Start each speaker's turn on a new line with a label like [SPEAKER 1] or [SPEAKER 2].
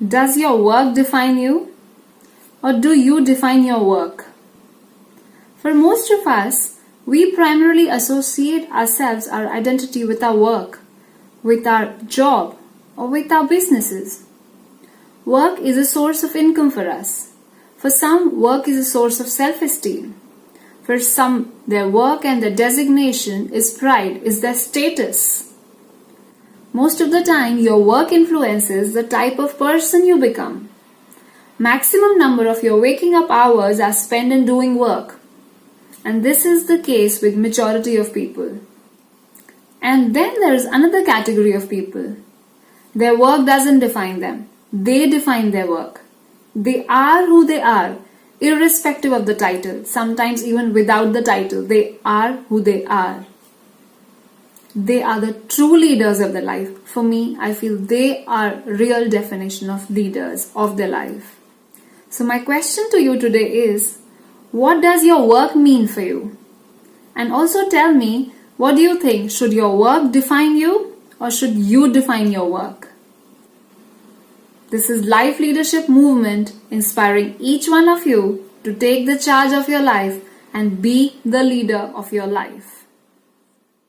[SPEAKER 1] Does your work define you? Or do you define your work? For most of us, we primarily associate ourselves, our identity with our work, with our job, or with our businesses. Work is a source of income for us. For some, work is a source of self-esteem. For some, their work and their designation is pride, is their status. Most of the time, your work influences the type of person you become. Maximum number of your waking up hours are spent in doing work. And this is the case with majority of people. And then there is another category of people. Their work doesn't define them. They define their work. They are who they are, irrespective of the title. Sometimes even without the title, they are who they are. They are the true leaders of their life. For me, I feel they are real definition of leaders of their life. So my question to you today is, what does your work mean for you? And also tell me, what do you think? Should your work define you or should you define your work? This is Life Leadership Movement, inspiring each one of you to take the charge of your life and be the leader of your life.